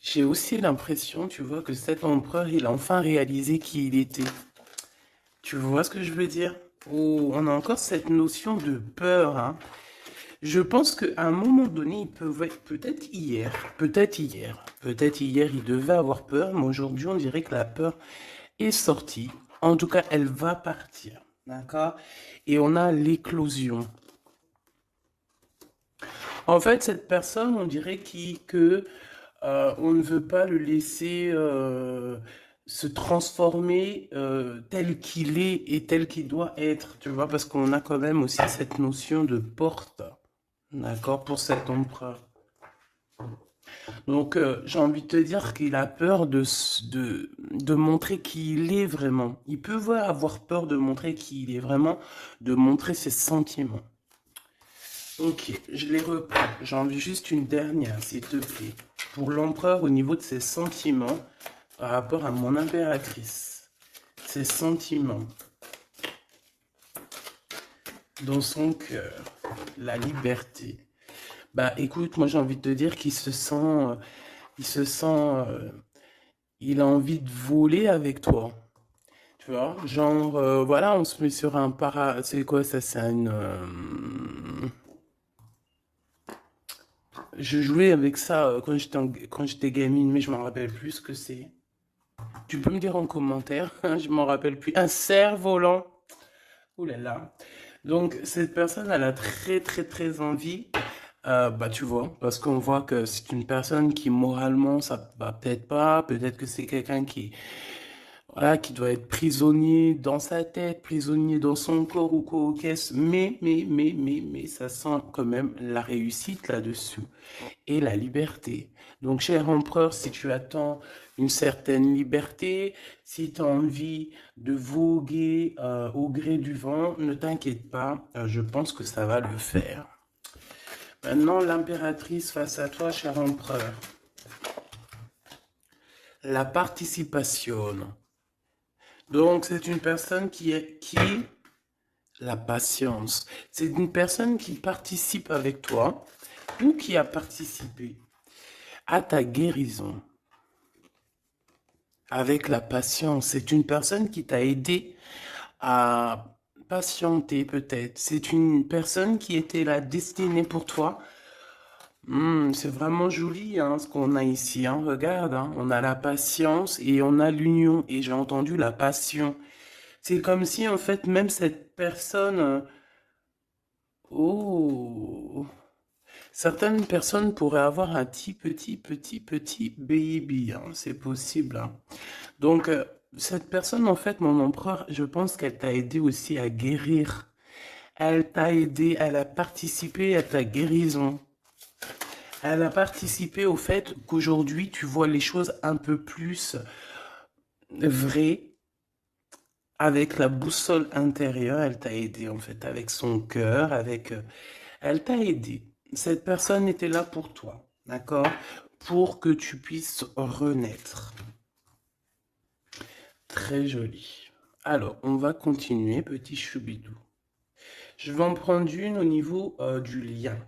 J'ai aussi l'impression, tu vois, que cet empereur, il a enfin réalisé qui il était. Tu vois ce que je veux dire? Oh, on a encore cette notion de peur, hein. Je pense qu'à un moment donné, il peut, ouais, peut-être hier, il devait avoir peur, mais aujourd'hui, on dirait que la peur est sortie. En tout cas, elle va partir, d'accord? Et on a l'éclosion. En fait, cette personne, on dirait que on ne veut pas le laisser se transformer tel qu'il est et tel qu'il doit être, tu vois, parce qu'on a quand même aussi cette notion de porte, d'accord, pour cet empereur. Donc, j'ai envie de te dire qu'il a peur de montrer qui il est vraiment. Il peut avoir peur de montrer qui il est vraiment, de montrer ses sentiments. Ok, je les reprends. J'en veux juste une dernière, s'il te plaît. Pour l'empereur, au niveau de ses sentiments, par rapport à mon impératrice, ses sentiments dans son cœur, la liberté. Bah écoute, moi j'ai envie de te dire qu'il se sent, il se sent, il a envie de voler avec toi. Tu vois, genre, voilà, on se met sur un c'est quoi ça, c'est une, je jouais avec ça quand j'étais gamine, mais je m'en rappelle plus ce que c'est. Tu peux me dire en commentaire, je m'en rappelle plus. Un cerf-volant. Ouh là là. Donc, cette personne, elle a très, très, très envie. Bah, tu vois, parce qu'on voit que c'est une personne qui, moralement, ça va peut-être pas. Peut-être que c'est quelqu'un qui, voilà, qui doit être prisonnier dans sa tête, prisonnier dans son corps ou quoi aux caisses. Mais, ça sent quand même la réussite là-dessus et la liberté. Donc, cher empereur, si tu attends une certaine liberté, si tu as envie de voguer au gré du vent, ne t'inquiète pas, je pense que ça va le faire. Maintenant, l'impératrice face à toi, cher empereur. La participation. Donc, c'est une personne qui la patience. C'est une personne qui participe avec toi ou qui a participé à ta guérison. Avec la patience, c'est une personne qui t'a aidé à patienter peut-être. C'est une personne qui était la destinée pour toi. C'est vraiment joli hein, ce qu'on a ici. Hein. Regarde, hein, on a la patience et on a l'union. Et j'ai entendu la passion. C'est comme si en fait même cette personne... oh, certaines personnes pourraient avoir un petit baby. Hein. C'est possible. Hein. Donc, cette personne, en fait, mon empereur, je pense qu'elle t'a aidé aussi à guérir. Elle t'a aidé, elle a participé à ta guérison. Elle a participé au fait qu'aujourd'hui, tu vois les choses un peu plus vraies. Avec la boussole intérieure, elle t'a aidé, en fait, avec son cœur, elle t'a aidé. Cette personne était là pour toi, d'accord? Pour que tu puisses renaître. Très joli. Alors, on va continuer, petit choubidou. Je vais en prendre une au niveau du lien.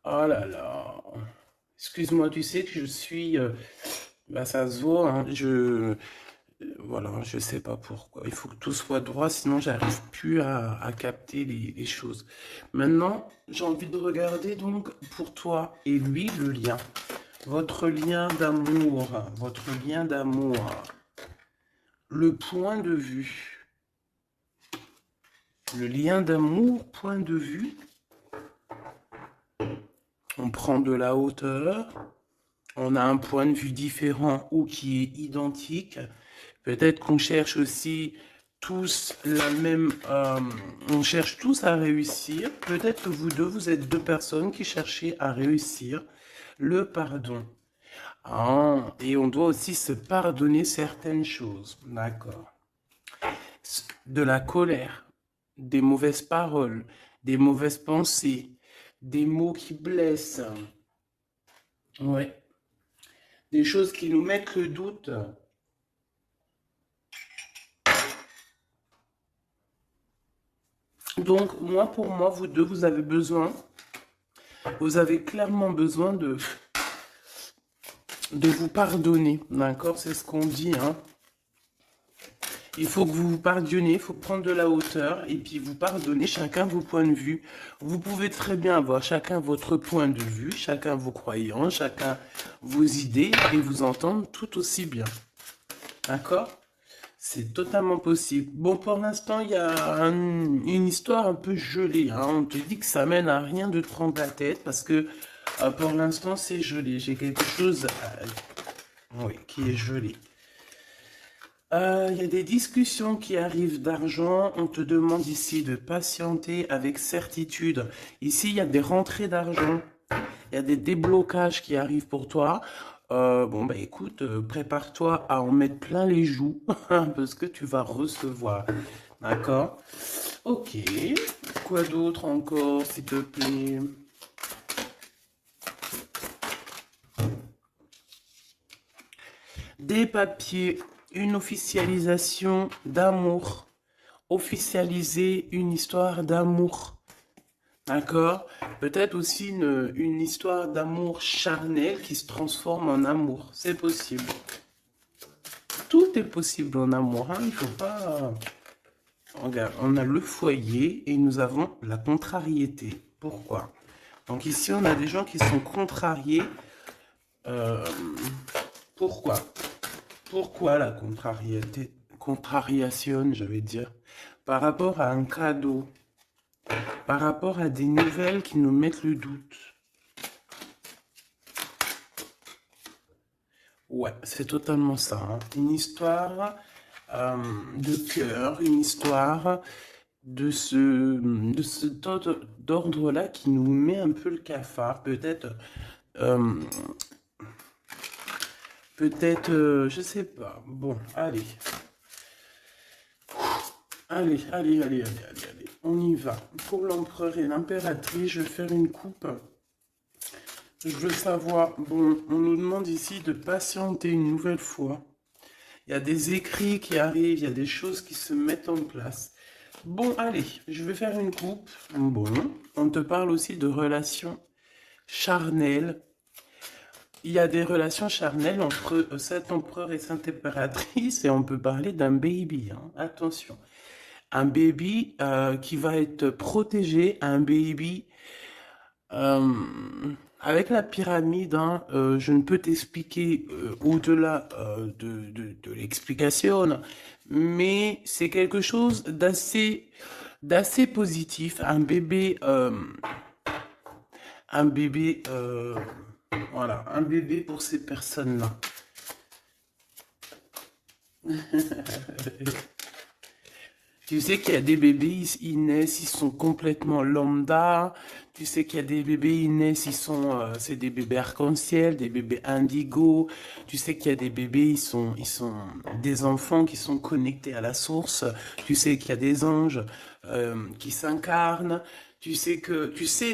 Oh là là. Excuse-moi, tu sais que je suis... bah ça se voit, hein, voilà, je sais pas pourquoi. Il faut que tout soit droit, sinon j'arrive plus à capter les choses. Maintenant, j'ai envie de regarder donc pour toi et lui le lien. Votre lien d'amour, votre lien d'amour. Le point de vue. Le lien d'amour, point de vue. On prend de la hauteur, on a un point de vue différent ou qui est identique. Peut-être qu'on cherche aussi tous la même... on cherche tous à réussir. Peut-être que vous deux, vous êtes deux personnes qui cherchez à réussir le pardon. Ah, et on doit aussi se pardonner certaines choses. D'accord. De la colère, des mauvaises paroles, des mauvaises pensées, des mots qui blessent. Ouais. Des choses qui nous mettent le doute. Donc, moi, pour moi, vous deux, vous avez besoin Vous avez clairement besoin de vous pardonner, d'accord? C'est ce qu'on dit, hein. Il faut que vous vous pardonnez, il faut prendre de la hauteur et puis vous pardonnez chacun vos points de vue. Vous pouvez très bien avoir chacun votre point de vue, chacun vos croyances, chacun vos idées et vous entendre tout aussi bien. D'accord? C'est totalement possible. Bon, pour l'instant, il y a une histoire un peu gelée, hein. On te dit que ça mène à rien de te prendre la tête parce que pour l'instant, c'est gelé. J'ai quelque chose oui, qui est gelé. Il y a des discussions qui arrivent d'argent. On te demande ici de patienter avec certitude. Ici, il y a des rentrées d'argent. Il y a des déblocages qui arrivent pour toi. Bon, bah écoute, prépare-toi à en mettre plein les joues parce que tu vas recevoir. D'accord? Ok. Quoi d'autre encore, s'il te plaît? Des papiers, une officialisation d'amour. Officialiser une histoire d'amour. D'accord? Peut-être aussi une histoire d'amour charnel qui se transforme en amour. C'est possible. Tout est possible en amour, hein. Il faut pas... Regarde, on a le foyer et nous avons la contrariété. Pourquoi? Donc ici, on a des gens qui sont contrariés. Euh, pourquoi? Pourquoi la contrariété? Contrariation, je vais dire. Par rapport à un cadeau. Par rapport à des nouvelles qui nous mettent le doute. Ouais, c'est totalement ça, hein. Une histoire de cœur, une histoire de ce d'ordre-là qui nous met un peu le cafard. Peut-être, euh, je sais pas. Bon, allez. Allez. On y va. Pour l'empereur et l'impératrice, je vais faire une coupe. Je veux savoir, bon, on nous demande ici de patienter une nouvelle fois. Il y a des écrits qui arrivent, il y a des choses qui se mettent en place. Bon, allez, je vais faire une coupe. Bon, on te parle aussi de relations charnelles. Il y a des relations charnelles entre cet empereur et cette impératrice et on peut parler d'un baby, hein. Attention. Un baby qui va être protégé, un baby euh, avec la pyramide, hein, je ne peux t'expliquer au-delà de l'explication, mais c'est quelque chose d'assez positif. Un bébé, voilà, un bébé pour ces personnes-là. Tu sais qu'il y a des bébés, ils naissent, ils sont complètement lambda. Tu sais qu'il y a des bébés, ils naissent, c'est des bébés arc-en-ciel, des bébés indigo. Tu sais qu'il y a des bébés, ils sont des enfants qui sont connectés à la source. Tu sais qu'il y a des anges qui s'incarnent. Tu sais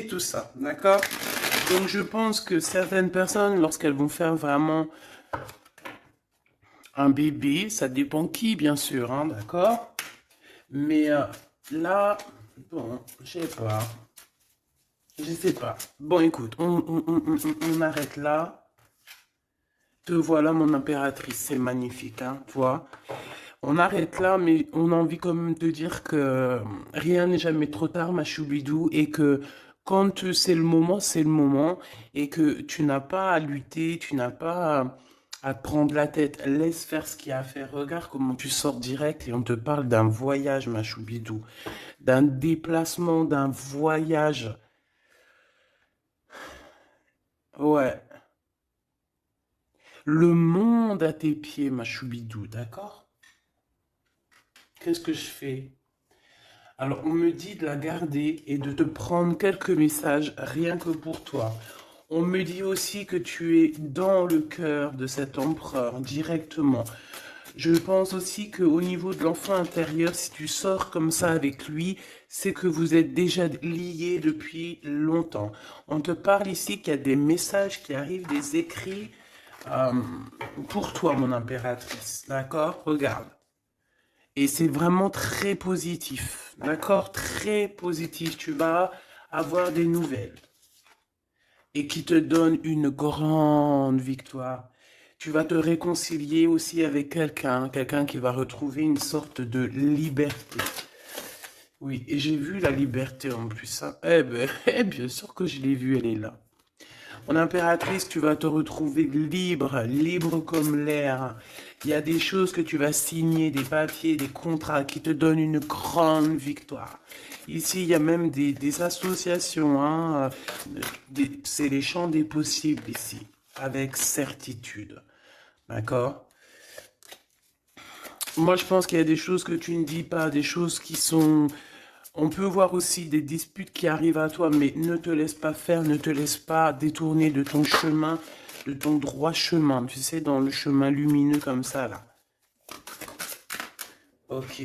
tout ça, d'accord? Donc je pense que certaines personnes, lorsqu'elles vont faire vraiment un bébé, ça dépend qui, bien sûr, hein, d'accord? Mais là, bon, je sais pas. Je sais pas. Bon, écoute, on arrête là. Te voilà, mon impératrice. C'est magnifique, hein, tu vois. On arrête là, mais on a envie quand même de dire que rien n'est jamais trop tard, ma choubidou, et que quand c'est le moment, et que tu n'as pas à lutter, tu n'as pas à te prendre la tête. Laisse faire ce qu'il y a à faire. Regarde comment tu sors direct et on te parle d'un voyage, ma choubidou, d'un déplacement, d'un voyage. Ouais, le monde à tes pieds, ma choubidou, d'accord? Qu'est-ce que je fais? Alors, on me dit de la garder et de te prendre quelques messages rien que pour toi. On me dit aussi que tu es dans le cœur de cet empereur directement. Je pense aussi qu'au niveau de l'enfant intérieur, si tu sors comme ça avec lui, c'est que vous êtes déjà liés depuis longtemps. On te parle ici qu'il y a des messages qui arrivent, des écrits euh, pour toi, mon impératrice. D'accord? Regarde. Et c'est vraiment très positif. D'accord? Très positif. Tu vas avoir des nouvelles. et qui te donne une grande victoire. Tu vas te réconcilier aussi avec quelqu'un, quelqu'un qui va retrouver une sorte de liberté. Oui, et j'ai vu la liberté en plus, hein. Eh ben, bien sûr que je l'ai vue, elle est là. Mon impératrice, tu vas te retrouver libre, libre comme l'air. Il y a des choses que tu vas signer, des papiers, des contrats qui te donnent une grande victoire. Ici, il y a même des associations, hein, c'est les champs des possibles ici, avec certitude. D'accord? Moi, je pense qu'il y a des choses que tu ne dis pas, des choses qui sont... On peut voir aussi des disputes qui arrivent à toi, mais ne te laisse pas faire, ne te laisse pas détourner de ton chemin, de ton droit chemin, tu sais, dans le chemin lumineux comme ça, là. Ok.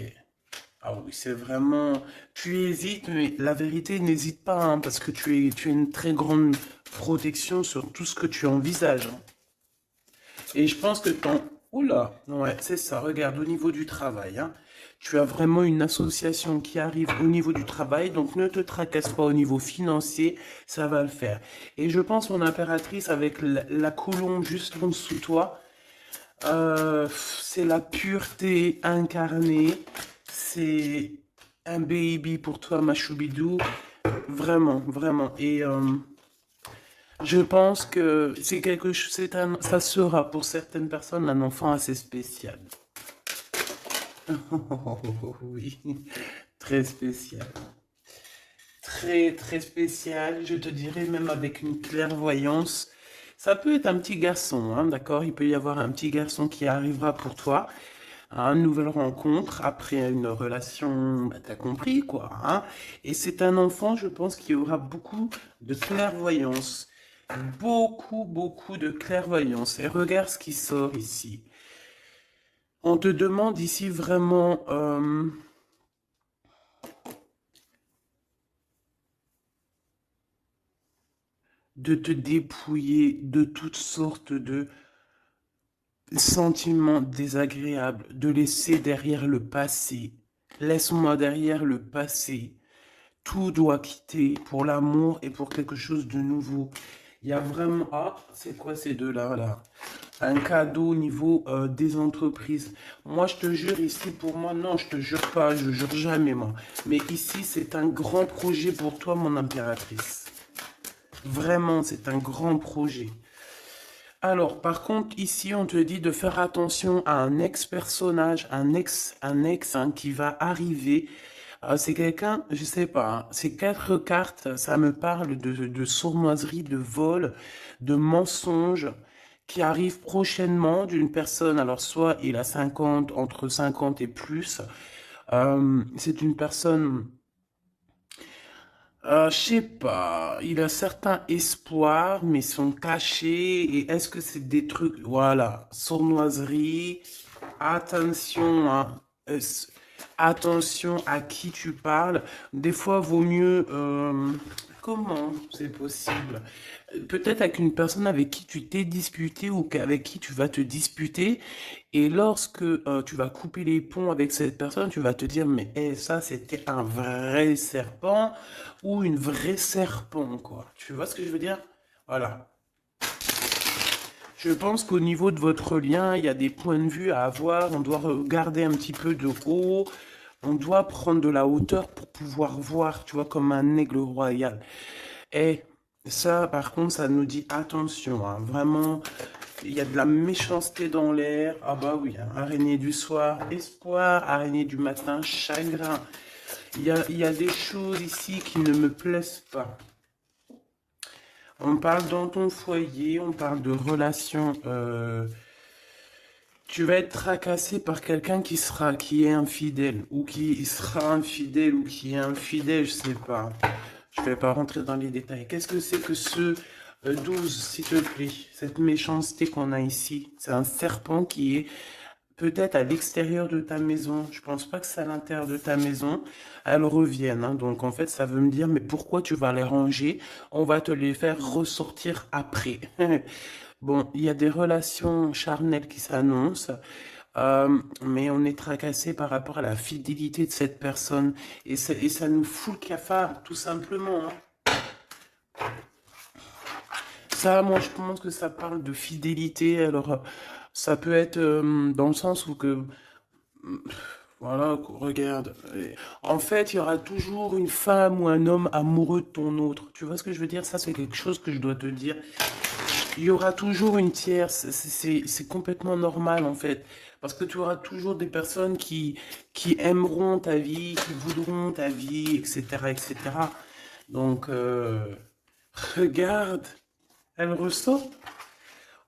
Ah oui, c'est vraiment... Tu hésites, mais la vérité, n'hésite pas, hein, parce que tu as une très grande protection sur tout ce que tu envisages, hein. Et je pense que ton... Oula, ouais, c'est ça, regarde, au niveau du travail, hein, tu as vraiment une association qui arrive au niveau du travail, donc ne te tracasse pas au niveau financier, ça va le faire. Et je pense, mon impératrice, avec la colombe juste en dessous de toi, c'est la pureté incarnée, c'est un baby pour toi, ma choubidou, vraiment, vraiment. Et... je pense que c'est quelque chose, ça sera pour certaines personnes un enfant assez spécial. Oui, très spécial. Très, très spécial. Je te dirais même avec une clairvoyance. Ça peut être un petit garçon, hein, d'accord? Il peut y avoir un petit garçon qui arrivera pour toi à une nouvelle rencontre après une relation, bah, t'as compris quoi, hein? Et c'est un enfant, je pense, qui aura beaucoup de clairvoyance. Beaucoup, beaucoup de clairvoyance. Et regarde ce qui sort ici. On te demande ici vraiment de te dépouiller de toutes sortes de sentiments désagréables, de laisser derrière le passé. Laisse-moi derrière le passé. Tout doit quitter pour l'amour et pour quelque chose de nouveau. Il y a vraiment... Ah, c'est quoi ces deux-là, là? Un cadeau au niveau des entreprises. Moi, je te jure, ici, pour moi, non, je te jure pas, je jure jamais, moi. Mais ici, c'est un grand projet pour toi, mon impératrice. Vraiment, c'est un grand projet. Alors, par contre, ici, on te dit de faire attention à un ex-personnage, un ex hein, qui va arriver. C'est quelqu'un, je sais pas, hein, ces quatre cartes, ça me parle de sournoiserie, de vol, de mensonges qui arrivent prochainement d'une personne. Alors, soit il a 50, entre 50 et plus. C'est une personne... je sais pas, il a certains espoirs, mais sont cachés. Et est-ce que c'est des trucs, voilà, sournoiserie, attention, hein, attention à qui tu parles. Des fois, vaut mieux, comment c'est possible? Peut-être avec une personne avec qui tu t'es disputé ou avec qui tu vas te disputer. Et lorsque tu vas couper les ponts avec cette personne, tu vas te dire, mais ça, c'était un vrai serpent ou une vraie serpent, quoi. Tu vois ce que je veux dire? Voilà. Je pense qu'au niveau de votre lien, il y a des points de vue à avoir. On doit regarder un petit peu de haut. On doit prendre de la hauteur pour pouvoir voir, tu vois, comme un aigle royal. Et ça, par contre, ça nous dit attention, hein, vraiment, il y a de la méchanceté dans l'air. Ah bah oui, hein, araignée du soir, espoir, araignée du matin, chagrin. Il y a des choses ici qui ne me plaisent pas. On parle dans ton foyer, on parle de relations. Tu vas être tracassé par quelqu'un qui est infidèle, ou qui sera infidèle, ou qui est infidèle, je sais pas. Je vais pas rentrer dans les détails. Qu'est-ce que c'est que ce 12, s'il te plaît? Cette méchanceté qu'on a ici. C'est un serpent qui est peut-être à l'extérieur de ta maison. Je pense pas que c'est à l'intérieur de ta maison. Elles reviennent, hein. Donc en fait, ça veut me dire, mais pourquoi tu vas les ranger? On va te les faire ressortir après. Bon, il y a des relations charnelles qui s'annoncent, mais on est tracassé par rapport à la fidélité de cette personne. Et ça nous fout le cafard, tout simplement, hein. Ça, moi, je pense que ça parle de fidélité. Alors, ça peut être dans le sens où que, voilà, regarde. En fait, il y aura toujours une femme ou un homme amoureux de ton autre. Tu vois ce que je veux dire? Ça, c'est quelque chose que je dois te dire. Il y aura toujours une tierce. C'est complètement normal, en fait. Parce que tu auras toujours des personnes qui aimeront ta vie, qui voudront ta vie, etc., etc. Donc, regarde, elle ressort.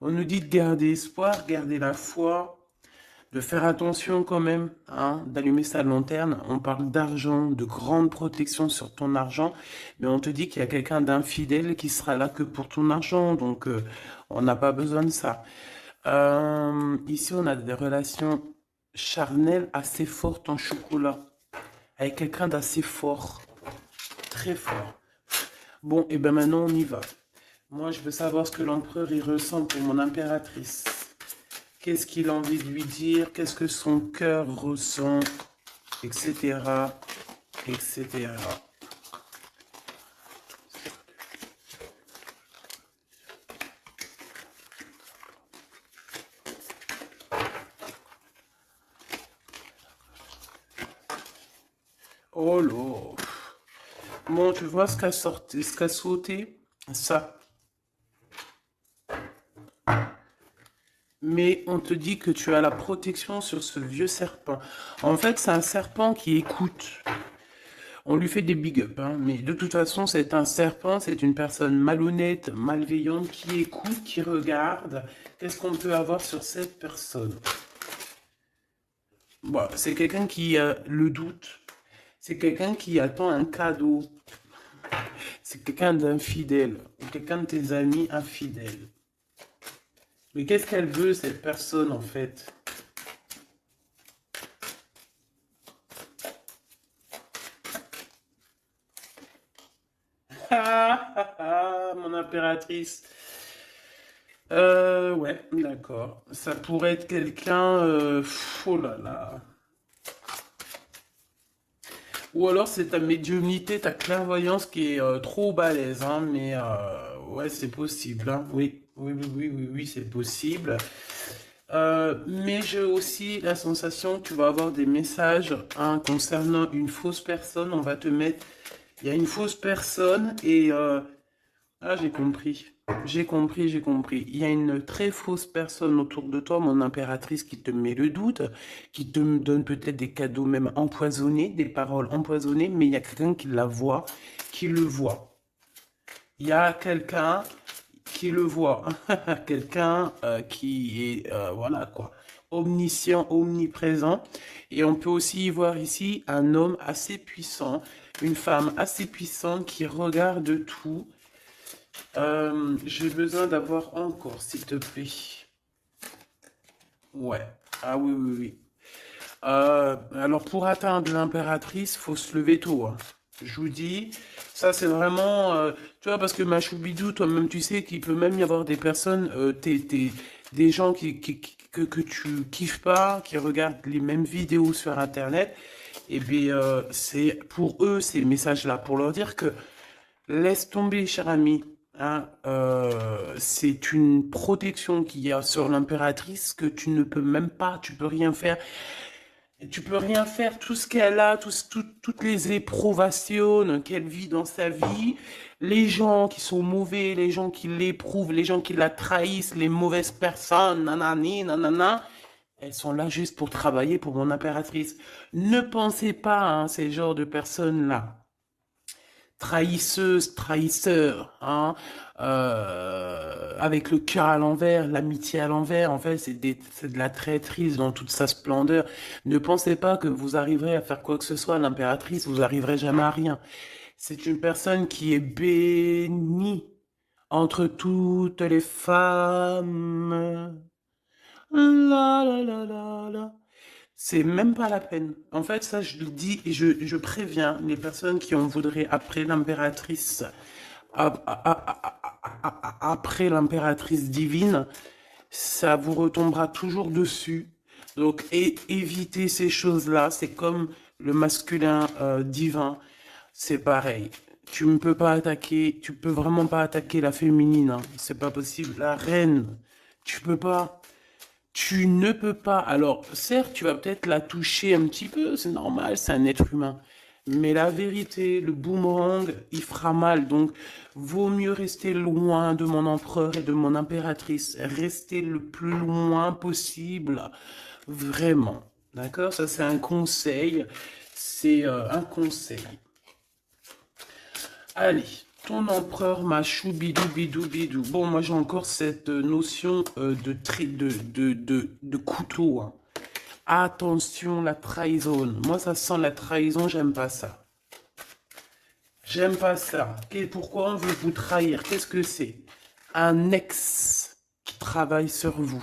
On nous dit de garder espoir, garder la foi, de faire attention quand même, hein, d'allumer sa lanterne. On parle d'argent, de grande protection sur ton argent, mais on te dit qu'il y a quelqu'un d'infidèle qui sera là que pour ton argent, donc on n'a pas besoin de ça. Ici, on a des relations charnelles assez fortes en chocolat, avec quelqu'un d'assez fort, très fort. Bon, et ben maintenant on y va. Moi, je veux savoir ce que l'empereur y ressent pour mon impératrice. Qu'est-ce qu'il a envie de lui dire? Qu'est-ce que son cœur ressent? Etc. Etc. Oh là. Bon, tu vois ce qu'a sorti, ce qu'a sauté? Ça. Mais on te dit que tu as la protection sur ce vieux serpent. En fait, c'est un serpent qui écoute. On lui fait des big up, hein, mais de toute façon, c'est un serpent, c'est une personne malhonnête, malveillante, qui écoute, qui regarde. Qu'est-ce qu'on peut avoir sur cette personne? Bon, c'est quelqu'un qui a le doute. C'est quelqu'un qui attend un cadeau. C'est quelqu'un d'infidèle. Ou quelqu'un de tes amis infidèles. Mais qu'est-ce qu'elle veut, cette personne, en fait? Ah, ah, ah, mon impératrice. Ouais, d'accord. Ça pourrait être quelqu'un... oh là là. Ou alors c'est ta médiumnité, ta clairvoyance qui est trop balèze, hein, mais ouais, c'est possible, hein. Oui, oui, oui, oui, oui, oui, c'est possible. Mais j'ai aussi la sensation que tu vas avoir des messages, hein, concernant une fausse personne. On va te mettre, il y a une fausse personne et ah, j'ai compris. J'ai compris, j'ai compris. Il y a une très fausse personne autour de toi, mon impératrice, qui te met le doute, qui te donne peut-être des cadeaux même empoisonnés, des paroles empoisonnées, mais il y a quelqu'un qui la voit, qui le voit. Il y a quelqu'un qui le voit, quelqu'un qui est, voilà quoi, omniscient, omniprésent. Et on peut aussi y voir ici un homme assez puissant, une femme assez puissante qui regarde tout. J'ai besoin d'avoir encore, s'il te plaît. Ouais. Ah oui, oui, oui. Alors pour atteindre l'impératrice, faut se lever tôt, hein. Je vous dis, ça c'est vraiment, tu vois, parce que ma choubidou, toi-même tu sais qu'il peut même y avoir des personnes, des gens que tu kiffes pas, qui regardent les mêmes vidéos sur Internet, et bien c'est pour eux ces messages-là, pour leur dire que laisse tomber, cher ami. Hein, c'est une protection qu'il y a sur l'impératrice que tu ne peux même pas, tu peux rien faire. Tu peux rien faire, tout ce qu'elle a, toutes les éprouvations qu'elle vit dans sa vie, les gens qui sont mauvais, les gens qui l'éprouvent, les gens qui la trahissent, les mauvaises personnes, nanani, nanana, elles sont là juste pour travailler pour mon impératrice. Ne pensez pas à ces genres de personnes-là, trahisseuse, trahisseur, hein, avec le cœur à l'envers, l'amitié à l'envers, en fait, c'est de la traîtrise dans toute sa splendeur. Ne pensez pas que vous arriverez à faire quoi que ce soit à l'impératrice, vous arriverez jamais à rien. C'est une personne qui est bénie entre toutes les femmes. La la la la la. C'est même pas la peine. En fait, ça, je le dis et je préviens les personnes qui en voudraient après l'impératrice, après l'impératrice divine, ça vous retombera toujours dessus. Donc, évitez ces choses-là. C'est comme le masculin divin. C'est pareil. tu ne peux pas attaquer, tu peux vraiment pas attaquer la féminine, hein. C'est pas possible. La reine, tu peux pas. Tu ne peux pas. Alors, certes, tu vas peut-être la toucher un petit peu, c'est normal, c'est un être humain. Mais la vérité, le boomerang, il fera mal. Donc, vaut mieux rester loin de mon empereur et de mon impératrice. Rester le plus loin possible. Vraiment. D'accord? Ça, c'est un conseil. C'est un conseil. Allez, ton empereur machou bidou bidou bidou. Bon, moi j'ai encore cette notion de couteau, hein. Attention, la trahison. Moi, ça sent la trahison, j'aime pas ça. J'aime pas ça. Pourquoi on veut vous trahir? Qu'est-ce que c'est? Un ex qui travaille sur vous.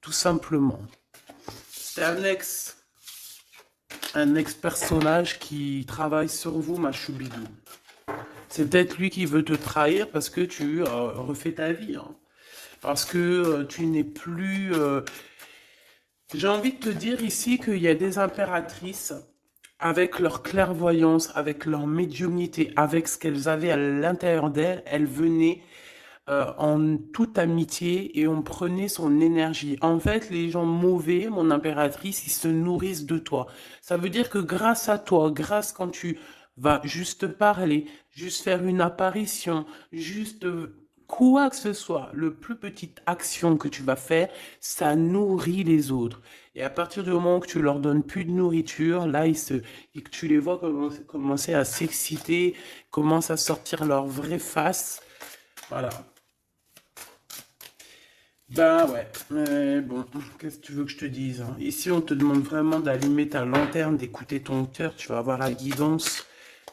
Tout simplement. C'est un ex-personnage qui travaille sur vous, ma choubidou. C'est peut-être lui qui veut te trahir parce que tu refais ta vie, hein. Parce que tu n'es plus... J'ai envie de te dire ici qu'il y a des impératrices avec leur clairvoyance, avec leur médiumnité, avec ce qu'elles avaient à l'intérieur d'elles, elles venaient en toute amitié et on prenait son énergie. En fait, les gens mauvais, mon impératrice, ils se nourrissent de toi. Ça veut dire que grâce à toi, grâce quand tu vas juste parler, juste faire une apparition, juste quoi que ce soit, le plus petite action que tu vas faire, ça nourrit les autres. Et à partir du moment que tu leur donnes plus de nourriture, là, et que tu les vois commencer à s'exciter, commencent à sortir leur vraie face. Voilà. Ben ouais, mais bon, qu'est-ce que tu veux que je te dise, hein? Ici, on te demande vraiment d'allumer ta lanterne, d'écouter ton cœur. Tu vas avoir la guidance.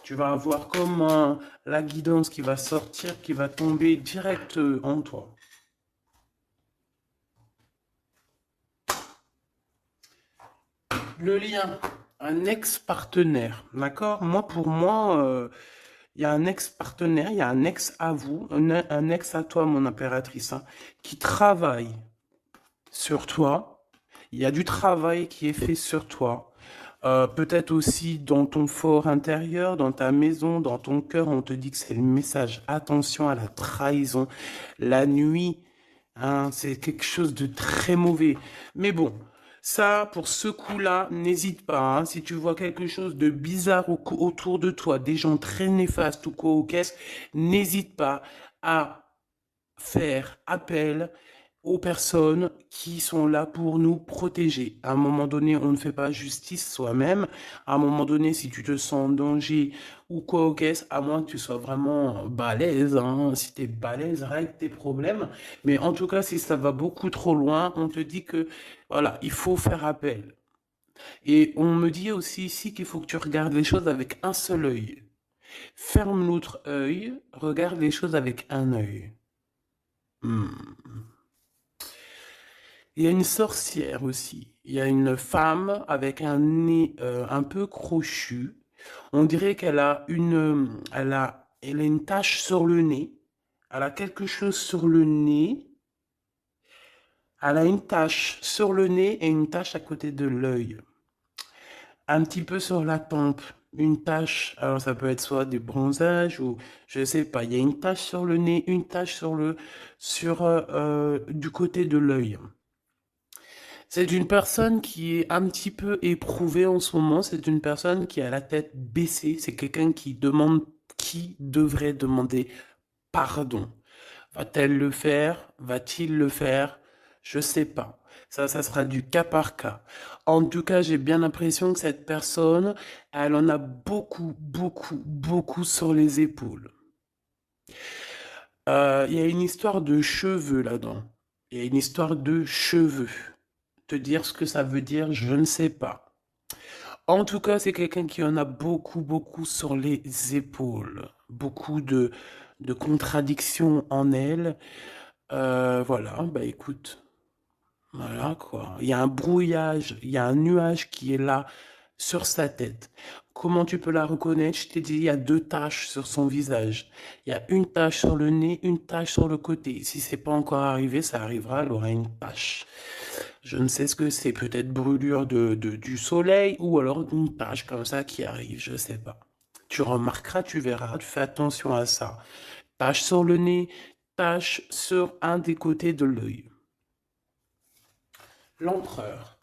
Tu vas avoir comment la guidance qui va sortir, qui va tomber direct en toi. Le lien, un ex-partenaire, d'accord? Moi, pour moi, il y a un ex-partenaire, il y a un ex à vous, un ex à toi, mon impératrice, hein, qui travaille sur toi. Il y a du travail qui est fait sur toi. Peut-être aussi dans ton fort intérieur, dans ta maison, dans ton cœur, on te dit que c'est le message. Attention à la trahison. La nuit, hein, c'est quelque chose de très mauvais. Mais bon, ça, pour ce coup-là, n'hésite pas, hein. Si tu vois quelque chose de bizarre autour de toi, des gens très néfastes ou quoi ou qu'est-ce, n'hésite pas à faire appel aux personnes qui sont là pour nous protéger. À un moment donné, on ne fait pas justice soi-même. À un moment donné, si tu te sens en danger ou quoi au caisse, à moins que tu sois vraiment balèze, hein. Si tu es balèze, règle tes problèmes. Mais en tout cas, si ça va beaucoup trop loin, on te dit que, voilà, il faut faire appel. Et on me dit aussi ici qu'il faut que tu regardes les choses avec un seul œil. Ferme l'autre œil, regarde les choses avec un œil. Il y a une sorcière aussi. Il y a une femme avec un nez un peu crochu. On dirait elle a une tache sur le nez. Elle a quelque chose sur le nez. Elle a une tache sur le nez et une tache à côté de l'œil. Un petit peu sur la tempe. Une tache, alors ça peut être soit du bronzage ou je sais pas. Il y a une tache sur le nez, une tache du côté de l'œil. C'est une personne qui est un petit peu éprouvée en ce moment. C'est une personne qui a la tête baissée. C'est quelqu'un qui devrait demander pardon. Va-t-elle le faire? Va-t-il le faire? Je sais pas. Ça sera du cas par cas. En tout cas, j'ai bien l'impression que cette personne, elle en a beaucoup, beaucoup, beaucoup sur les épaules. Il y a une histoire de cheveux là-dedans. Il y a une histoire de cheveux. Te dire ce que ça veut dire, je ne sais pas. En tout cas, c'est quelqu'un qui en a beaucoup, beaucoup sur les épaules. Beaucoup de contradictions en elle. Voilà, bah écoute, voilà quoi. Il y a un brouillage, il y a un nuage qui est là sur sa tête. Comment tu peux la reconnaître? Je t'ai dit, il y a deux taches sur son visage. Il y a une tache sur le nez, une tache sur le côté. Si c'est pas encore arrivé, ça arrivera, elle aura une tache. Je ne sais ce que c'est, peut-être brûlure du soleil ou alors une tache comme ça qui arrive, je sais pas. Tu remarqueras, tu verras, tu fais attention à ça. Tache sur le nez, tache sur un des côtés de l'œil. L'empereur.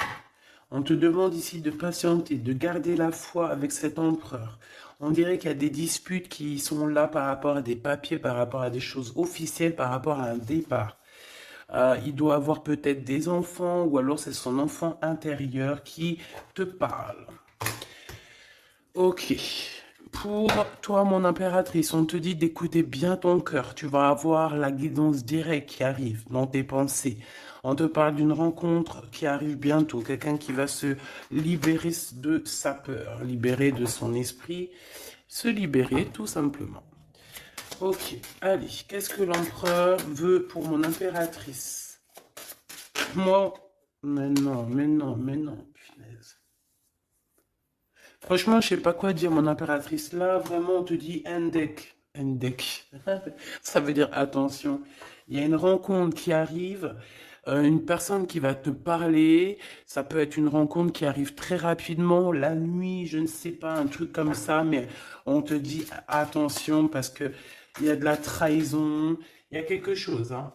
On te demande ici de patienter, de garder la foi avec cet empereur. On dirait qu'il y a des disputes qui sont là par rapport à des papiers, par rapport à des choses officielles, par rapport à un départ. Il doit avoir peut-être des enfants ou alors c'est son enfant intérieur qui te parle. Ok. Pour toi, mon impératrice, on te dit d'écouter bien ton cœur. Tu vas avoir la guidance directe qui arrive dans tes pensées. On te parle d'une rencontre qui arrive bientôt. Quelqu'un qui va se libérer de sa peur, libérer de son esprit, se libérer tout simplement. Ok, allez, qu'est-ce que l'empereur veut pour mon impératrice? Moi, mais non, mais non, mais non, punaise. Franchement, je sais pas quoi dire, mon impératrice. Là, vraiment, on te dit Endek. Endek. Ça veut dire attention. Il y a une rencontre qui arrive, une personne qui va te parler. Ça peut être une rencontre qui arrive très rapidement, la nuit, je ne sais pas, un truc comme ça, mais on te dit attention parce que il y a de la trahison, il y a quelque chose, hein.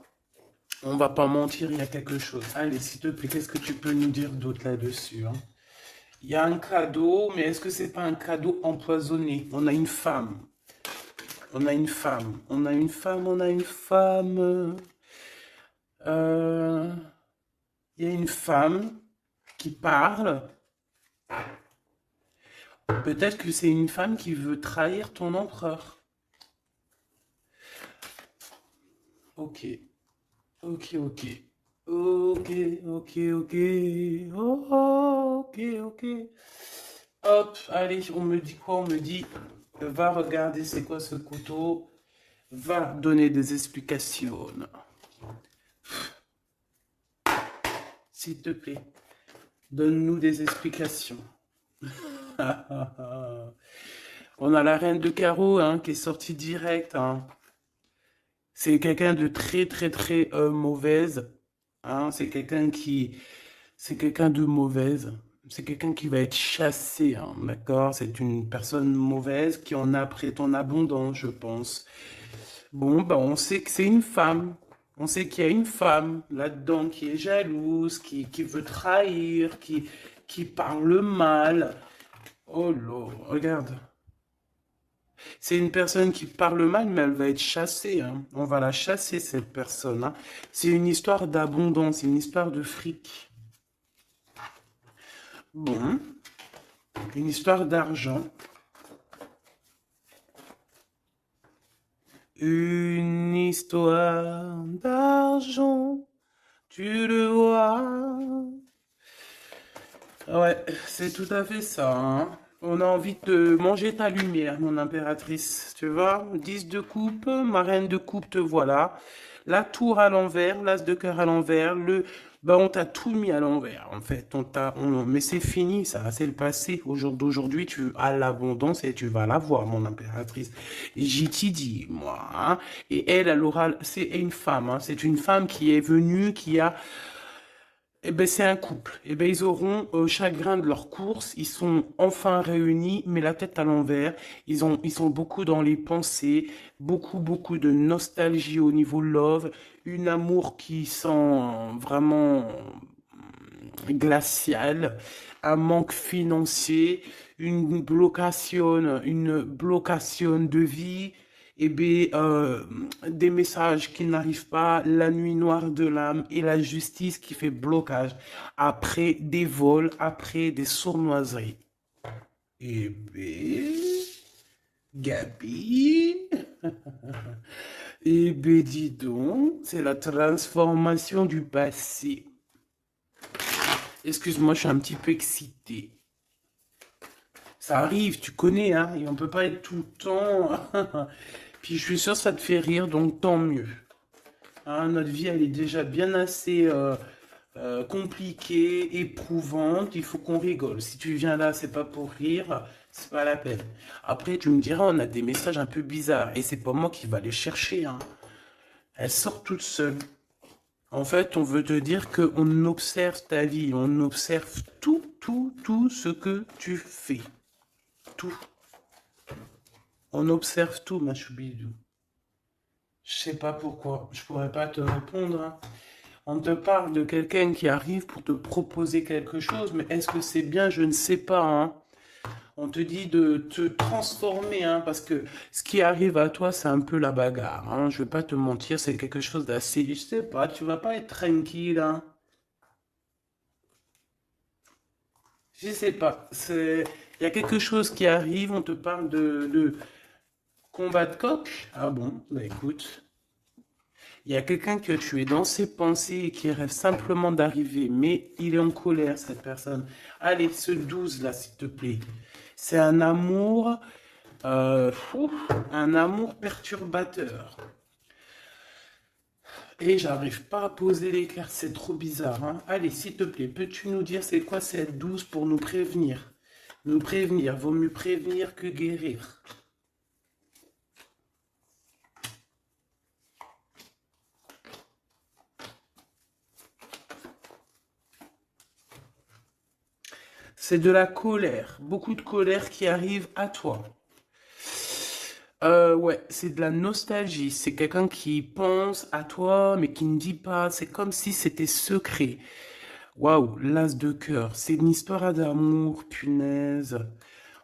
On va pas mentir, il y a quelque chose. Allez, s'il te plaît, qu'est-ce que tu peux nous dire d'autre là-dessus, hein? Il y a un cadeau, mais est-ce que c'est pas un cadeau empoisonné? On a une femme. On a une femme. On a une femme. On a une femme. Euh, il y a une femme qui parle. Peut-être que c'est une femme qui veut trahir ton empereur. Ok. Ok, ok. Ok, ok, ok. Oh, ok, ok. Hop, allez, on me dit quoi? On me dit, va regarder c'est quoi ce couteau. Va donner des explications. S'il te plaît, donne-nous des explications. On a la reine de carreau hein, qui est sortie direct. Hein. C'est quelqu'un de très très très mauvaise. Hein. C'est quelqu'un de mauvaise. C'est quelqu'un qui va être chassé, hein, d'accord? C'est une personne mauvaise qui en a pris ton abondance, je pense. Bon, bah, on sait que c'est une femme. On sait qu'il y a une femme là-dedans qui est jalouse, qui veut trahir, qui parle mal. Oh là, regarde. C'est une personne qui parle mal, mais elle va être chassée. Hein. On va la chasser, cette personne. Hein. C'est une histoire d'abondance, une histoire de fric. Bon, une histoire d'argent. Une histoire d'argent, tu le vois. Ouais, c'est tout à fait ça. Hein. On a envie de manger ta lumière, mon impératrice. Tu vois, 10 de coupe, ma reine de coupe, te voilà. La tour à l'envers, l'as de cœur à l'envers, bah, on t'a tout mis à l'envers, en fait. Mais c'est fini, ça, c'est le passé. Au jour d'aujourd'hui, tu as l'abondance et tu vas l'avoir, mon impératrice. J'y t'y dis, moi. Hein. Et elle aura, c'est une femme, hein. C'est une femme qui est venue, qui a eh ben, c'est un couple. Eh ben, ils auront chacun de leur course. Ils sont enfin réunis, mais la tête à l'envers. Ils sont beaucoup dans les pensées, beaucoup de nostalgie au niveau love, une amour qui sent vraiment glacial, un manque financier, une blocation de vie, et bien, des messages qui n'arrivent pas, la nuit noire de l'âme et la justice qui fait blocage après des vols, après des sournoiseries. Et bien, Gabi, et bien dis donc, c'est la transformation du passé. Excuse-moi, je suis un petit peu excité. Ça arrive, tu connais, hein, et on peut pas être tout le temps. Puis je suis sûr que ça te fait rire, donc tant mieux. Hein, notre vie, elle est déjà bien assez compliquée, éprouvante. Il faut qu'on rigole. Si tu viens là, c'est pas pour rire, c'est pas la peine. Après, tu me diras, on a des messages un peu bizarres, et c'est pas moi qui va les chercher. Hein. Elles sortent toutes seules. En fait, on veut te dire qu'on observe ta vie, on observe tout ce que tu fais. Tout. On observe tout, ma choubidou. Je sais pas pourquoi, je pourrais pas te répondre, hein. On te parle de quelqu'un qui arrive pour te proposer quelque chose, mais est-ce que c'est bien? Je ne sais pas, hein. On te dit de te transformer, hein, parce que ce qui arrive à toi, c'est un peu la bagarre, hein. Je vais pas te mentir, c'est quelque chose d'assez, je sais pas, tu vas pas être tranquille, hein. Je sais pas, il y a quelque chose qui arrive, on te parle de combat de coq. Ah bon, bah écoute. Il y a quelqu'un que tu es dans ses pensées et qui rêve simplement d'arriver, mais il est en colère, cette personne. Allez, ce 12 là, s'il te plaît. C'est un amour perturbateur. Et j'arrive pas à poser les cartes, c'est trop bizarre, hein. Allez, s'il te plaît, peux-tu nous dire c'est quoi cette 12 pour nous prévenir? Nous prévenir, vaut mieux prévenir que guérir. C'est de la colère, beaucoup de colère qui arrive à toi. Ouais, c'est de la nostalgie. C'est quelqu'un qui pense à toi, mais qui ne dit pas. C'est comme si c'était secret. Waouh, l'as de cœur. C'est une histoire d'amour, punaise.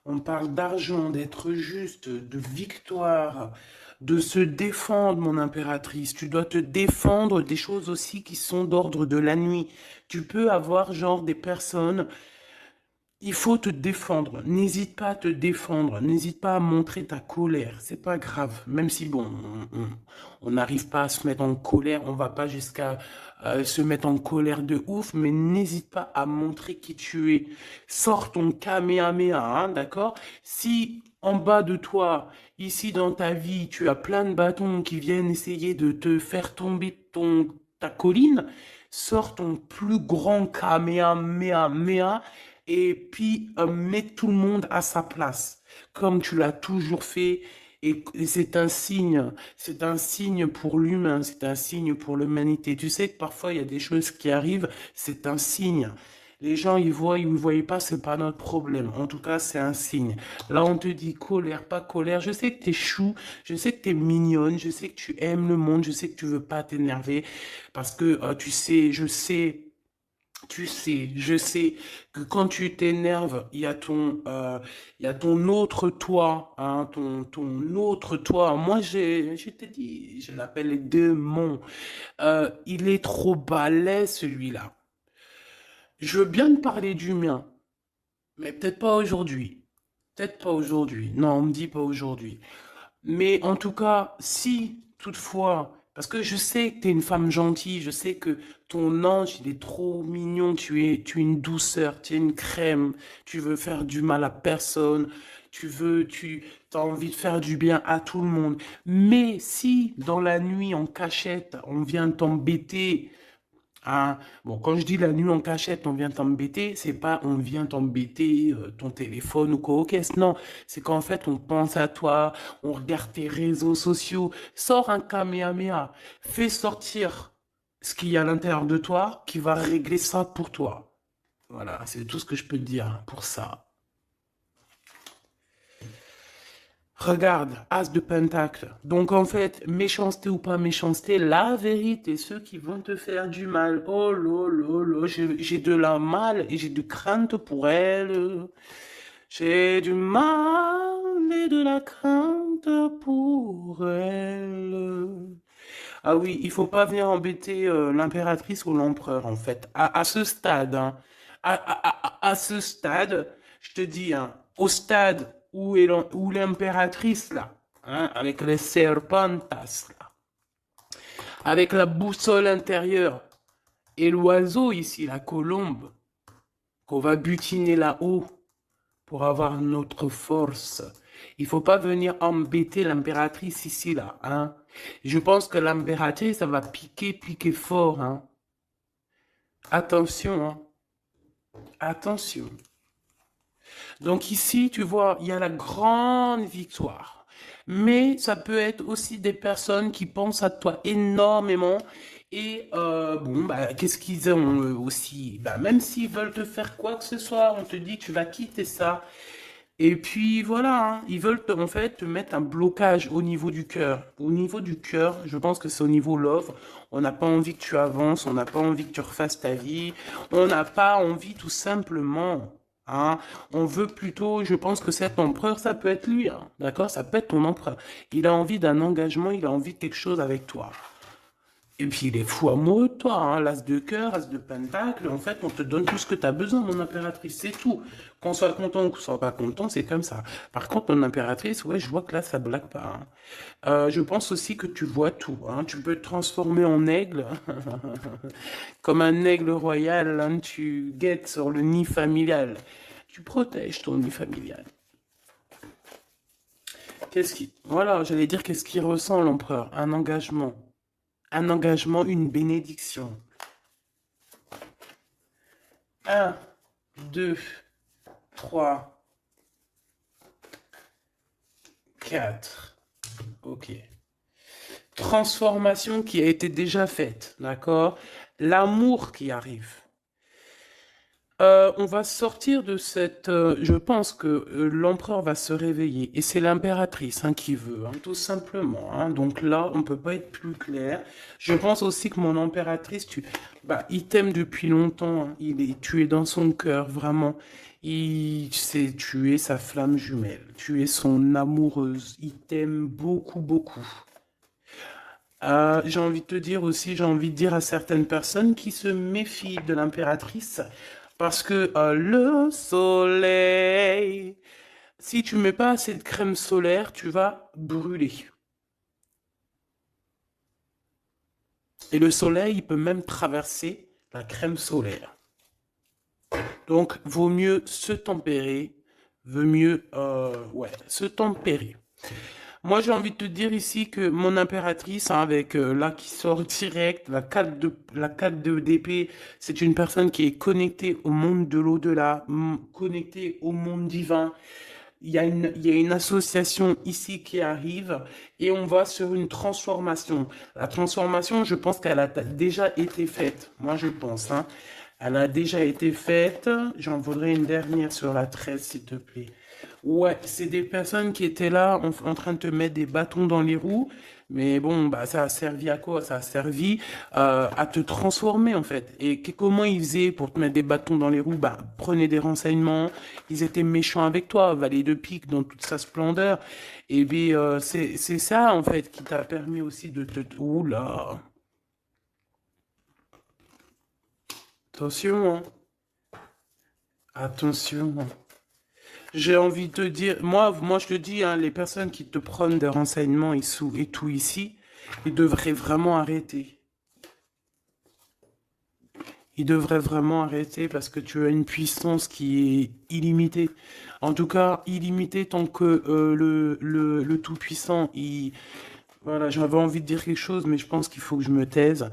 On parle d'argent, d'être juste, de victoire, de se défendre, mon impératrice. Tu dois te défendre des choses aussi qui sont d'ordre de la nuit. Tu peux avoir genre des personnes, il faut te défendre. N'hésite pas à te défendre. N'hésite pas à montrer ta colère. C'est pas grave. Même si, bon, on n'arrive pas à se mettre en colère, on va pas jusqu'à se mettre en colère de ouf, mais n'hésite pas à montrer qui tu es. Sors ton Kamehameha, hein, d'accord? Si en bas de toi, ici dans ta vie, tu as plein de bâtons qui viennent essayer de te faire tomber ta colline, sors ton plus grand Kamehameha et puis mettre tout le monde à sa place, comme tu l'as toujours fait. Et c'est un signe pour l'humain, c'est un signe pour l'humanité. Tu sais que parfois il y a des choses qui arrivent, c'est un signe. Les gens, ils ne voient pas, c'est pas notre problème. En tout cas, c'est un signe. Là, on te dit colère, pas colère. Je sais que t'es chou, je sais que t'es mignonne, je sais que tu aimes le monde, je sais que tu veux pas t'énerver parce que tu sais, je sais que quand tu t'énerves, il y a ton autre toi, hein, ton autre toi. Moi, je t'ai dit, je l'appelle les démons. Il est trop balèze, celui-là. Je veux bien te parler du mien, mais peut-être pas aujourd'hui. Peut-être pas aujourd'hui. Non, on me dit pas aujourd'hui. Mais en tout cas, si toutefois, parce que je sais que tu es une femme gentille, je sais que ton ange, il est trop mignon, tu es une douceur, tu es une crème, tu veux faire du mal à personne, tu as envie de faire du bien à tout le monde. Mais si dans la nuit en cachette, on vient t'embêter, ah, bon, quand je dis la nuit en cachette, on vient t'embêter, c'est pas on vient t'embêter ton téléphone ou quoi, ok, non, c'est qu'en fait on pense à toi, on regarde tes réseaux sociaux, sors un Kamehameha, fais sortir ce qu'il y a à l'intérieur de toi qui va régler ça pour toi. Voilà, c'est tout ce que je peux te dire pour ça. Regarde, As de Pentacle. Donc en fait, méchanceté ou pas méchanceté, la vérité, ceux qui vont te faire du mal, oh là là là, j'ai de la mal et j'ai de crainte pour elle. J'ai du mal et de la crainte pour elle. Ah oui, il faut pas venir embêter l'impératrice ou l'empereur en fait. À ce stade, hein, à ce stade, je te dis, hein, au stade où l'impératrice là, hein, avec les serpentas là, avec la boussole intérieure et l'oiseau ici, la colombe, qu'on va butiner là-haut pour avoir notre force. Il faut pas venir embêter l'impératrice ici là, hein. Je pense que l'impératrice, ça va piquer fort, hein. Attention, hein. Attention. Donc ici, tu vois, il y a la grande victoire. Mais ça peut être aussi des personnes qui pensent à toi énormément. Et bon, bah, qu'est-ce qu'ils ont aussi? Bah, même s'ils veulent te faire quoi que ce soit, on te dit tu vas quitter ça. Et puis voilà, hein, ils veulent en fait te mettre un blocage au niveau du cœur. Au niveau du cœur, je pense que c'est au niveau love. On n'a pas envie que tu avances, on n'a pas envie que tu refasses ta vie, on n'a pas envie tout simplement. Hein. On veut plutôt, je pense que cet empereur, ça peut être lui, hein, d'accord? Ça peut être ton empereur. Il a envie d'un engagement, il a envie de quelque chose avec toi. Et puis il est fou amoureux de toi, hein, l'as de cœur, as de pentacle. En fait, on te donne tout ce que tu as besoin, mon impératrice, c'est tout. Qu'on soit content ou qu'on soit pas content, c'est comme ça. Par contre, mon impératrice, ouais, je vois que là, ça blague pas. Hein. Je pense aussi que tu vois tout. Hein. Tu peux te transformer en aigle, comme un aigle royal. Hein, tu guettes sur le nid familial. Tu protèges ton nid familial. Voilà, j'allais dire qu'est-ce qu'il ressent l'empereur? Un engagement. Un engagement, une bénédiction. Un, 2, 3, 4. Ok. Transformation qui a été déjà faite, d'accord? L'amour qui arrive. On va sortir de cette... je pense que l'empereur va se réveiller. Et c'est l'impératrice hein, qui veut, hein, tout simplement. Hein. Donc là, on ne peut pas être plus clair. Je pense aussi que mon impératrice, il t'aime depuis longtemps. Hein. Tu es dans son cœur, vraiment. Tu es sa flamme jumelle. Tu es son amoureuse. Il t'aime beaucoup, beaucoup. J'ai envie de te dire aussi, j'ai envie de dire à certaines personnes qui se méfient de l'impératrice parce que le soleil, si tu mets pas assez de crème solaire, tu vas brûler. Et le soleil, il peut même traverser la crème solaire. Donc, vaut mieux se tempérer, vaut mieux, ouais, se tempérer. Moi, j'ai envie de te dire ici que mon impératrice, hein, avec là qui sort direct, la 4 d'épée, c'est une personne qui est connectée au monde de l'au-delà, connectée au monde divin. Il y a une association ici qui arrive et on va sur une transformation. La transformation, je pense qu'elle a déjà été faite. Moi, je pense. Hein. Elle a déjà été faite. J'en voudrais une dernière sur la 13, s'il te plaît. Ouais, c'est des personnes qui étaient là en train de te mettre des bâtons dans les roues. Mais bon, bah, ça a servi à quoi? Ça a servi à te transformer en fait. Et comment ils faisaient pour te mettre des bâtons dans les roues? Bah, prenez des renseignements. Ils étaient méchants avec toi, valet de pique dans toute sa splendeur. Et puis c'est ça en fait qui t'a permis aussi de te... Oula, attention, hein. Attention. Hein. J'ai envie de te dire, moi je te dis, hein, les personnes qui te prennent des renseignements et tout ici, ils devraient vraiment arrêter. Ils devraient vraiment arrêter parce que tu as une puissance qui est illimitée. En tout cas, illimitée tant que le Tout-Puissant, voilà, j'avais envie de dire quelque chose, mais je pense qu'il faut que je me taise.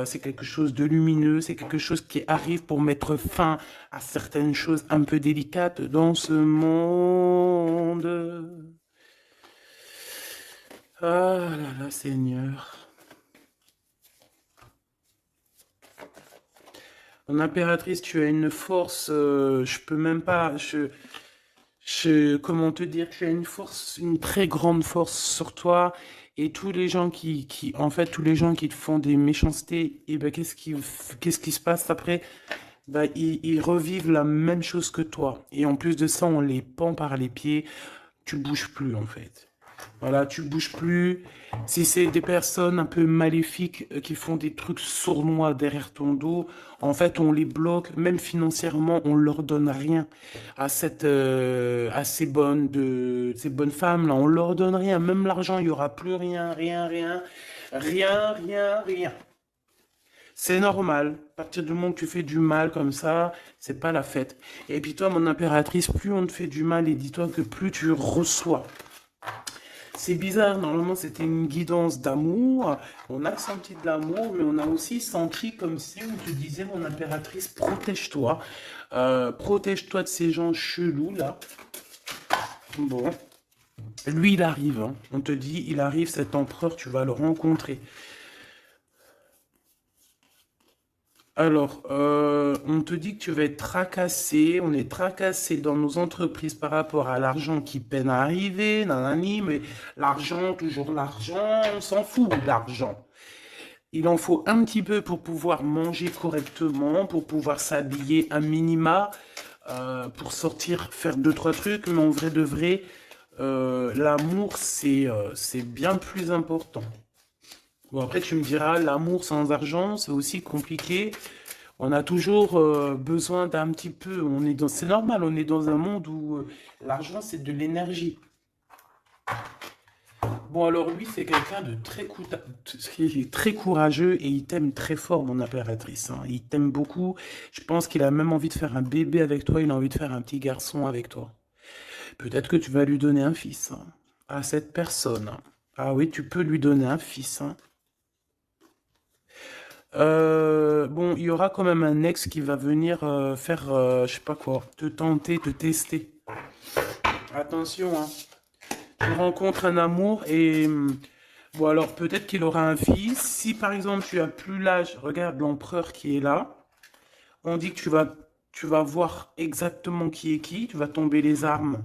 C'est quelque chose de lumineux, c'est quelque chose qui arrive pour mettre fin à certaines choses un peu délicates dans ce monde. Ah là là, Seigneur. Mon impératrice, tu as une force, je peux même pas, comment te dire, tu as une force, une très grande force sur toi, et tous les gens en fait, tous les gens qui te font des méchancetés, et ben, qu'est-ce qui se passe après? Bah, ils revivent la même chose que toi. Et en plus de ça, on les pend par les pieds. Tu bouges plus, en fait. Voilà, tu bouges plus. Si c'est des personnes un peu maléfiques qui font des trucs sournois derrière ton dos, en fait, on les bloque. Même financièrement, on leur donne rien à ces bonnes femmes là. On leur donne rien. Même l'argent, il y aura plus rien, rien, rien, rien, rien, rien. C'est normal. À partir du moment que tu fais du mal comme ça, c'est pas la fête. Et puis toi, mon impératrice, plus on te fait du mal, et dis-toi que plus tu reçois. C'est bizarre, normalement c'était une guidance d'amour. On a senti de l'amour, mais on a aussi senti comme si on te disait, mon impératrice, protège-toi. Protège-toi de ces gens chelous là. Bon. Lui, il arrive. Hein. On te dit, il arrive, cet empereur, tu vas le rencontrer. Alors, on te dit que tu vas être tracassé. On est tracassé dans nos entreprises par rapport à l'argent qui peine à arriver, nanani, mais l'argent, toujours l'argent, on s'en fout de l'argent. Il en faut un petit peu pour pouvoir manger correctement, pour pouvoir s'habiller un minima, pour sortir, faire deux, trois trucs, mais en vrai de vrai, l'amour, c'est bien plus important. Bon, après, tu me diras, l'amour sans argent, c'est aussi compliqué. On a toujours besoin d'un petit peu. C'est normal, on est dans un monde où l'argent, c'est de l'énergie. Bon, alors lui, c'est quelqu'un de qui est très courageux et il t'aime très fort, mon impératrice, hein. Il t'aime beaucoup. Je pense qu'il a même envie de faire un bébé avec toi. Il a envie de faire un petit garçon avec toi. Peut-être que tu vas lui donner un fils, hein, à cette personne, hein. Ah oui, tu peux lui donner un fils, hein. Bon, il y aura quand même un ex qui va venir faire, je sais pas quoi, te tenter, te tester. Attention, hein. Tu rencontres un amour et bon alors peut-être qu'il aura un fils. Si par exemple tu as plus l'âge, regarde l'empereur qui est là. On dit que tu vas voir exactement qui est qui. Tu vas tomber les armes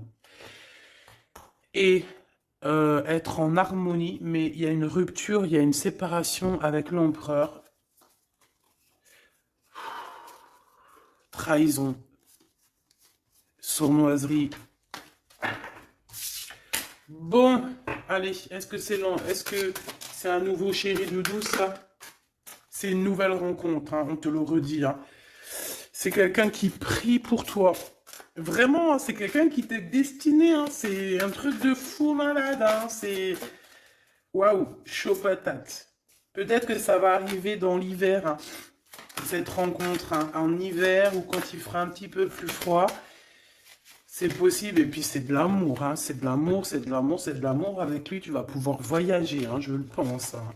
et être en harmonie. Mais il y a une rupture, il y a une séparation avec l'empereur. Trahison, sournoiserie. Bon, allez, est-ce que c'est long? Est-ce que c'est un nouveau chéri doudou, ça? C'est une nouvelle rencontre, hein, on te le redit, hein. C'est quelqu'un qui prie pour toi. Vraiment, hein, c'est quelqu'un qui t'est destiné, hein. C'est un truc de fou malade, hein. C'est... Waouh, chaud patate. Peut-être que ça va arriver dans l'hiver, hein, cette rencontre, hein, en hiver ou quand il fera un petit peu plus froid. C'est possible, et puis c'est de l'amour, hein. C'est de l'amour, c'est de l'amour, c'est de l'amour. Avec lui, tu vas pouvoir voyager, hein, je le pense, hein.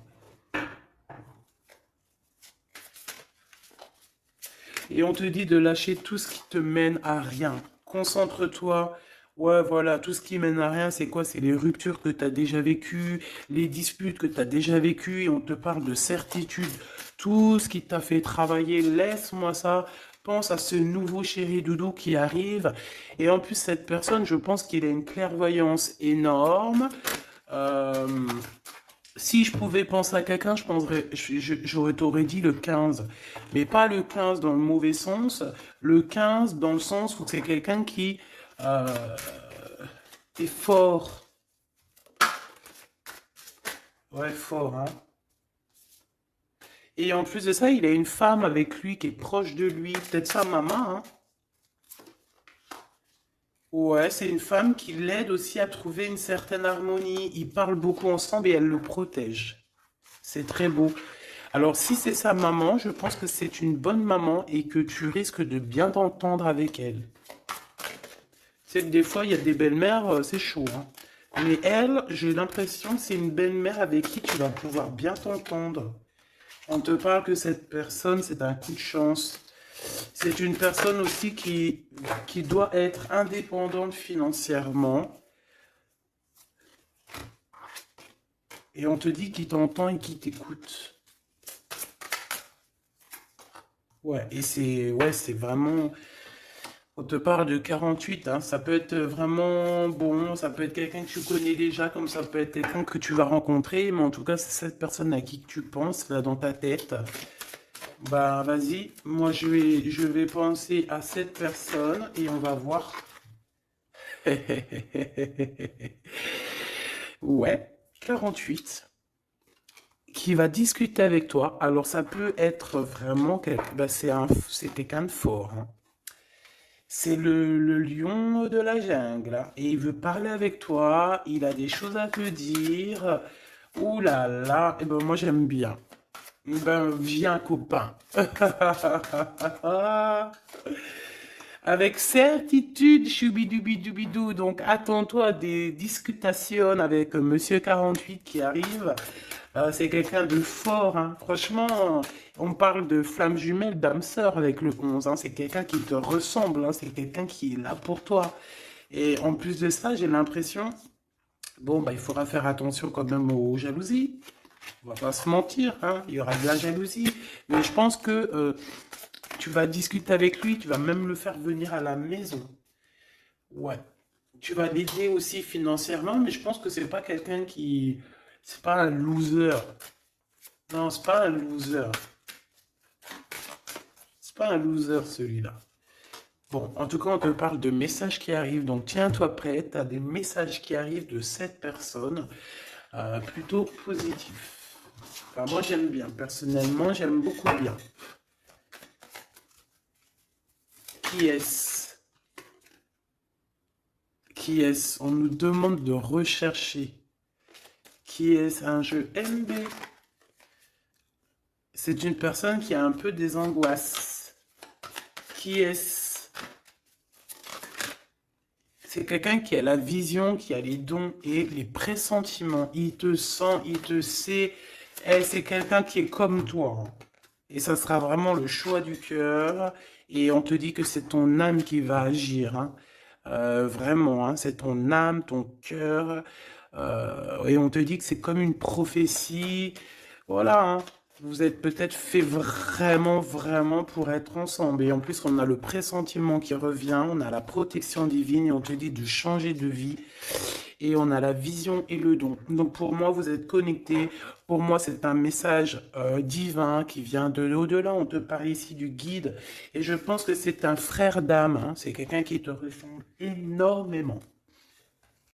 Et on te dit de lâcher tout ce qui te mène à rien. Concentre-toi. Ouais, voilà, tout ce qui mène à rien, c'est quoi? C'est les ruptures que tu as déjà vécues, les disputes que tu as déjà vécues, et on te parle de certitude. Tout ce qui t'a fait travailler, laisse-moi ça. Pense à ce nouveau chéri doudou qui arrive. Et en plus, cette personne, je pense qu'il a une clairvoyance énorme. Euh, Si je pouvais penser à quelqu'un, j'aurais t'aurais dit le 15. Mais pas le 15 dans le mauvais sens, le 15 dans le sens où c'est quelqu'un qui euh, est fort. Ouais, fort, hein. Et en plus de ça, il a une femme avec lui qui est proche de lui, peut-être sa maman, hein. Ouais, c'est une femme qui l'aide aussi à trouver une certaine harmonie. Ils parlent beaucoup ensemble et elle le protège. C'est très beau. Alors, si c'est sa maman, je pense que c'est une bonne maman et que tu risques de bien t'entendre avec elle. C'est que des fois, il y a des belles-mères, c'est chaud, hein. Mais elle, j'ai l'impression que c'est une belle-mère avec qui tu vas pouvoir bien t'entendre. On te parle que cette personne, c'est un coup de chance. C'est une personne aussi qui doit être indépendante financièrement. Et on te dit qu'il t'entend et qu'il t'écoute. Ouais, et c'est vraiment... On te parle de 48, hein. Ça peut être vraiment bon, ça peut être quelqu'un que tu connais déjà, comme ça peut être quelqu'un que tu vas rencontrer, mais en tout cas, c'est cette personne à qui tu penses, là, dans ta tête. Bah, vas-y, moi, je vais penser à cette personne et on va voir. Ouais, 48, qui va discuter avec toi. Alors, ça peut être vraiment, bah, c'est quelqu'un de fort, hein. C'est le lion de la jungle, hein. Et il veut parler avec toi, il a des choses à te dire. Ouh là là, et ben moi j'aime bien. Ben viens copain. Avec certitude, choubidoubidoubidou. Donc attends-toi à des discutations avec Monsieur 48 qui arrive. C'est quelqu'un de fort, hein. Franchement, on parle de flamme jumelle, d'âme sœur avec le 11, hein. C'est quelqu'un qui te ressemble, hein. C'est quelqu'un qui est là pour toi. Et en plus de ça, j'ai l'impression, bon, bah, il faudra faire attention quand même aux jalousies. On va pas se mentir, hein, il y aura de la jalousie. Mais je pense que tu vas discuter avec lui, tu vas même le faire venir à la maison. Ouais. Tu vas l'aider aussi financièrement, mais je pense que c'est pas quelqu'un qui... C'est pas un loser. Non, c'est pas un loser. C'est pas un loser celui-là. Bon, en tout cas, on te parle de messages qui arrivent, donc tiens-toi prêt, tu as des messages qui arrivent de cette personne, plutôt positifs. Enfin, moi, j'aime bien, personnellement, j'aime beaucoup bien. Qui est-ce? Qui est-ce? On nous demande de rechercher. Qui est-ce? Un jeu MB. C'est une personne qui a un peu des angoisses. Qui est-ce? C'est quelqu'un qui a la vision, qui a les dons et les pressentiments. Il te sent, il te sait. Et c'est quelqu'un qui est comme toi, hein. Et ça sera vraiment le choix du cœur. Et on te dit que c'est ton âme qui va agir, hein. Vraiment, hein, c'est ton âme, ton cœur. Et on te dit que c'est comme une prophétie. Voilà, hein. Vous êtes peut-être fait vraiment, vraiment pour être ensemble. Et en plus, on a le pressentiment qui revient, on a la protection divine et on te dit de changer de vie. Et on a la vision et le don. Donc pour moi, vous êtes connectés. Pour moi, c'est un message divin qui vient de l'au-delà. On te parle ici du guide. Et je pense que c'est un frère d'âme, hein. C'est quelqu'un qui te ressemble énormément.